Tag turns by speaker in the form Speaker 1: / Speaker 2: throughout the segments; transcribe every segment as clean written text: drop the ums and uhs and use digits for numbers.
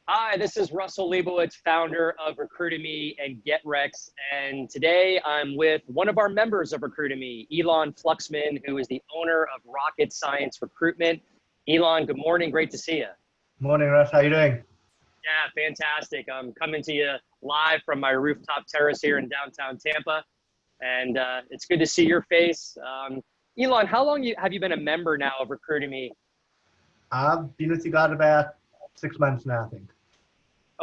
Speaker 1: Hi, this is Russell Liebowitz, founder of Recruitemy and GetRex. And today I'm with one of our members of Recruitemy, Elon Fluxman, who is the owner of Rocket Science Recruitment. Elon, good morning. Great to see you.
Speaker 2: Morning, Russ. How you doing?
Speaker 1: Yeah, fantastic. I'm coming to you live from my rooftop terrace here in downtown Tampa. And it's good to see your face. Elon, how long have you been a member now of Recruitemy?
Speaker 2: I've been with you guys about 6 months now, I think.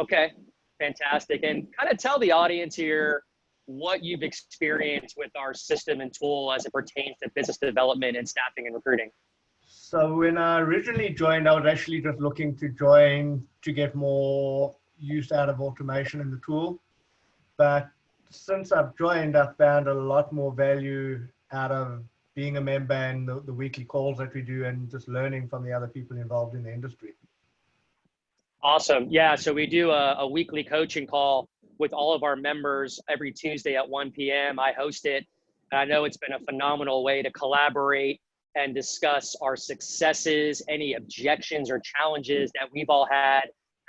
Speaker 1: Okay, fantastic. And kind of tell the audience here what you've experienced with our system and tool as it pertains to business development and staffing and recruiting.
Speaker 2: So when I originally joined, I was actually just looking to join to get more use out of automation in the tool. But since I've joined, I've found a lot more value out of being a member and the weekly calls that we do and just learning from the other people involved in the industry.
Speaker 1: Awesome. Yeah, so we do a weekly coaching call with all of our members every Tuesday at 1 p.m. I host it. And I know it's been a phenomenal way to collaborate and discuss our successes, any objections or challenges that we've all had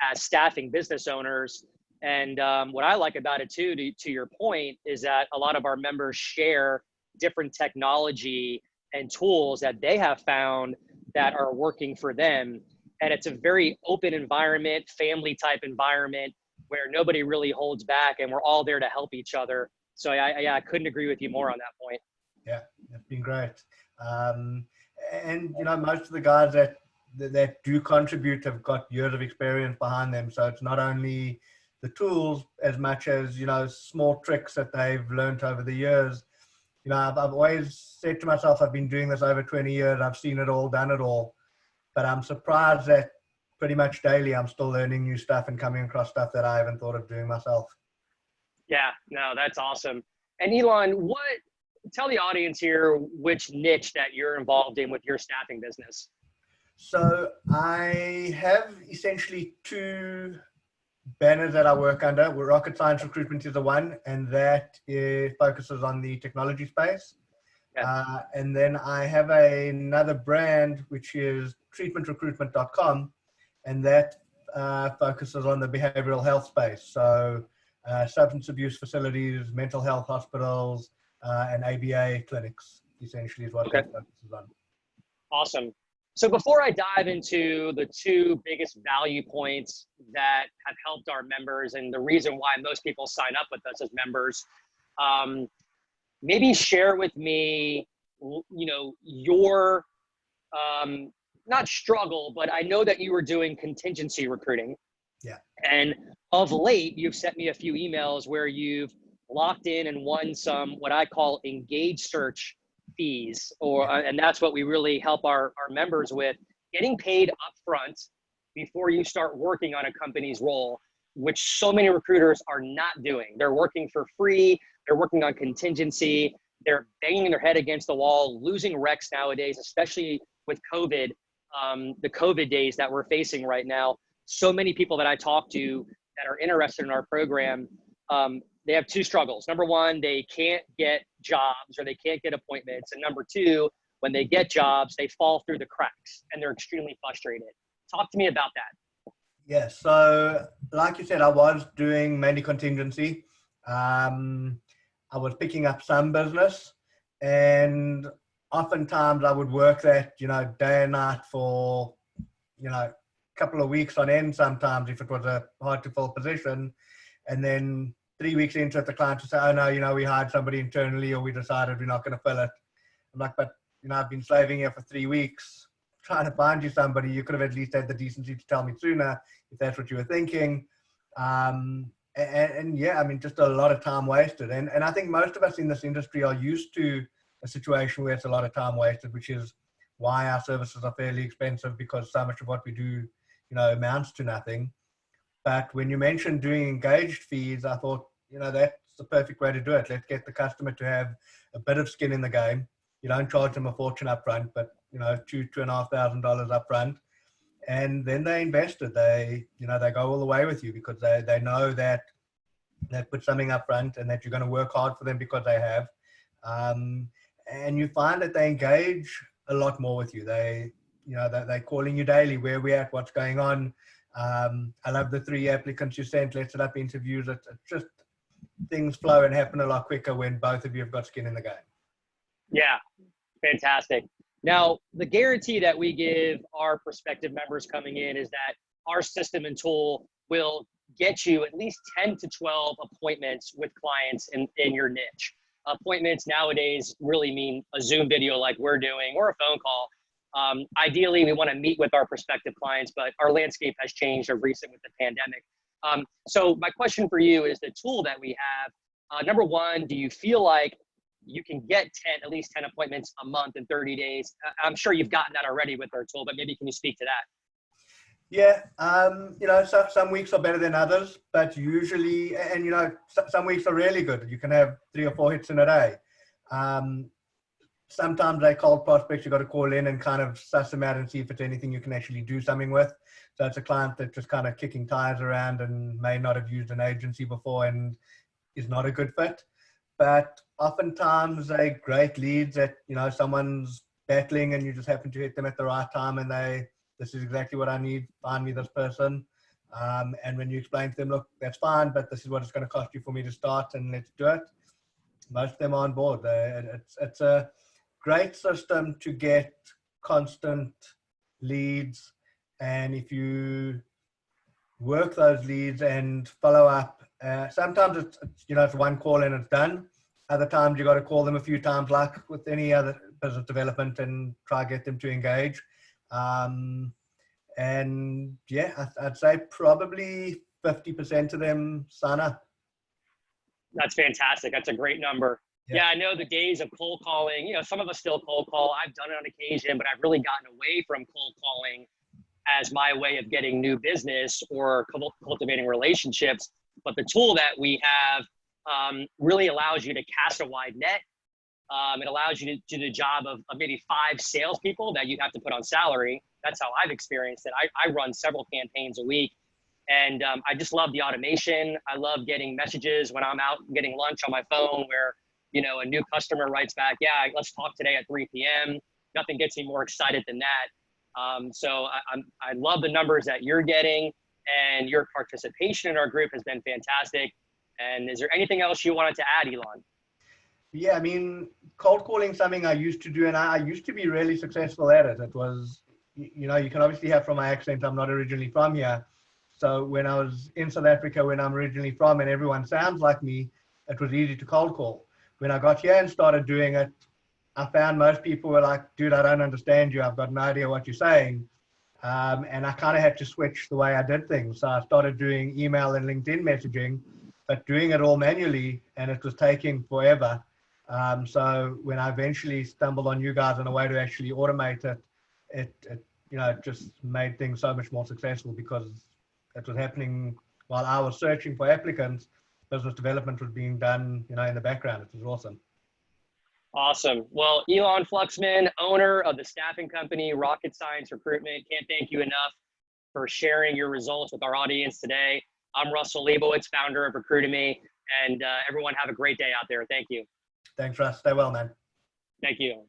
Speaker 1: as staffing business owners. And what I like about it too, to your point, is that a lot of our members share different technology and tools that they have found that are working for them. And it's a very open environment, family type environment where nobody really holds back and we're all there to help each other. So I couldn't agree with you more on that point.
Speaker 2: Yeah, it's been great. And you know, most of the guys that do contribute have got years of experience behind them. So it's not only the tools as much as, you know, small tricks that they've learned over the years. You know, I've always said to myself, I've been doing this over 20 years. I've seen it all, done it all. But I'm surprised that pretty much daily I'm still learning new stuff and coming across stuff that I haven't thought of doing myself.
Speaker 1: Yeah, no, that's awesome. And Elon, tell the audience here which niche that you're involved in with your staffing business.
Speaker 2: So I have essentially two banners that I work under. Rocket Science Recruitment is the one, and that focuses on the technology space. Yeah. And then I have another brand, which is treatmentrecruitment.com, and that focuses on the behavioral health space. So substance abuse facilities, mental health hospitals, and ABA clinics, essentially, is what that focuses on.
Speaker 1: Awesome. So before I dive into the two biggest value points that have helped our members and the reason why most people sign up with us as members, maybe share with me, you know, your, not struggle, but I know that you were doing contingency recruiting.
Speaker 2: Yeah.
Speaker 1: And of late, you've sent me a few emails where you've locked in and won some, what I call engaged search fees, and that's what we really help our members with, getting paid upfront before you start working on a company's role, which so many recruiters are not doing. They're working for free. They're working on contingency. They're banging their head against the wall, losing recs nowadays, especially with COVID, the COVID days that we're facing right now. So many people that I talk to that are interested in our program, they have two struggles. Number one, they can't get jobs or they can't get appointments. And number two, when they get jobs, they fall through the cracks and they're extremely frustrated. Talk to me about that.
Speaker 2: Yeah, so like you said, I was doing mainly contingency. I was picking up some business, and oftentimes I would work that, you know, day and night for, you know, a couple of weeks on end sometimes if it was a hard to fill position. And then 3 weeks into it, the client would say, oh no, you know, we hired somebody internally or we decided we're not going to fill it. I'm like, but, you know, I've been slaving here for 3 weeks trying to find you somebody. You could have at least had the decency to tell me sooner if that's what you were thinking. And yeah, I mean, just a lot of time wasted. And I think most of us in this industry are used to a situation where it's a lot of time wasted, which is why our services are fairly expensive, because so much of what we do, you know, amounts to nothing. But when you mentioned doing engaged fees, I thought, you know, that's the perfect way to do it. Let's get the customer to have a bit of skin in the game. You don't charge them a fortune up front, but, you know, $2,500 up front. And then they invested. They, you know, they go all the way with you because they know that they put something up front and that you're going to work hard for them because they have. And you find that they engage a lot more with you. They, you know, they're calling you daily, where we're at, what's going on. I love the 3 applicants you sent. Let's set up interviews. It's just things flow and happen a lot quicker when both of you have got skin in the game.
Speaker 1: Yeah, fantastic. Now, the guarantee that we give our prospective members coming in is that our system and tool will get you at least 10 to 12 appointments with clients in your niche. Appointments nowadays really mean a Zoom video like we're doing or a phone call. Ideally, we want to meet with our prospective clients, but our landscape has changed of recent with the pandemic. So my question for you is the tool that we have. Number one, do you feel like you can get at least 10 appointments a month in 30 days? I'm sure you've gotten that already with our tool, but maybe can you speak to that?
Speaker 2: Yeah, you know, some weeks are better than others, but usually, and you know, some weeks are really good. You can have 3 or 4 hits in a day. Sometimes they cold prospects, you got to call in and kind of suss them out and see if it's anything you can actually do something with. So it's a client that's just kind of kicking tires around and may not have used an agency before and is not a good fit. But oftentimes they're great leads that, you know, someone's battling and you just happen to hit them at the right time and this is exactly what I need, find me this person. And when you explain to them, look, that's fine, but this is what it's going to cost you for me to start and let's do it. Most of them are on board. It's a great system to get constant leads. And if you work those leads and follow up, sometimes it's, you know, it's one call and it's done. Other times you got to call them a few times, like with any other business development, and try to get them to engage. And yeah, I'd say probably 50% of them sign up.
Speaker 1: That's fantastic. That's a great number. Yeah, I know the days of cold calling, you know, some of us still cold call. I've done it on occasion, but I've really gotten away from cold calling as my way of getting new business or cultivating relationships. But the tool that we have really allows you to cast a wide net. It allows you to do the job of maybe 5 salespeople that you have to put on salary. That's how I've experienced it. I run several campaigns a week, and I just love the automation. I love getting messages when I'm out getting lunch on my phone where, you know, a new customer writes back, yeah, let's talk today at 3 p.m. Nothing gets me more excited than that. So I love the numbers that you're getting, and your participation in our group has been fantastic. And is there anything else you wanted to add, Elon?
Speaker 2: Yeah, I mean, cold calling is something I used to do, and I used to be really successful at it. It was, you know, you can obviously have from my accent, I'm not originally from here. So when I was in South Africa, when I'm originally from, and everyone sounds like me, it was easy to cold call. When I got here and started doing it, I found most people were like, dude, I don't understand you. I've got no idea what you're saying. And I kind of had to switch the way I did things. So I started doing email and LinkedIn messaging, but doing it all manually, and it was taking forever. So when I eventually stumbled on you guys and a way to actually automate it, it you know, it just made things so much more successful because it was happening while I was searching for applicants. Business development was being done, you know, in the background. It was awesome.
Speaker 1: Awesome. Well, Elon Fluxman, owner of the staffing company Rocket Science Recruitment, can't thank you enough for sharing your results with our audience today. I'm Russell Liebowitz, founder of Recruitemy, and everyone have a great day out there. Thank you.
Speaker 2: Thanks, Russ. Stay well, man.
Speaker 1: Thank you.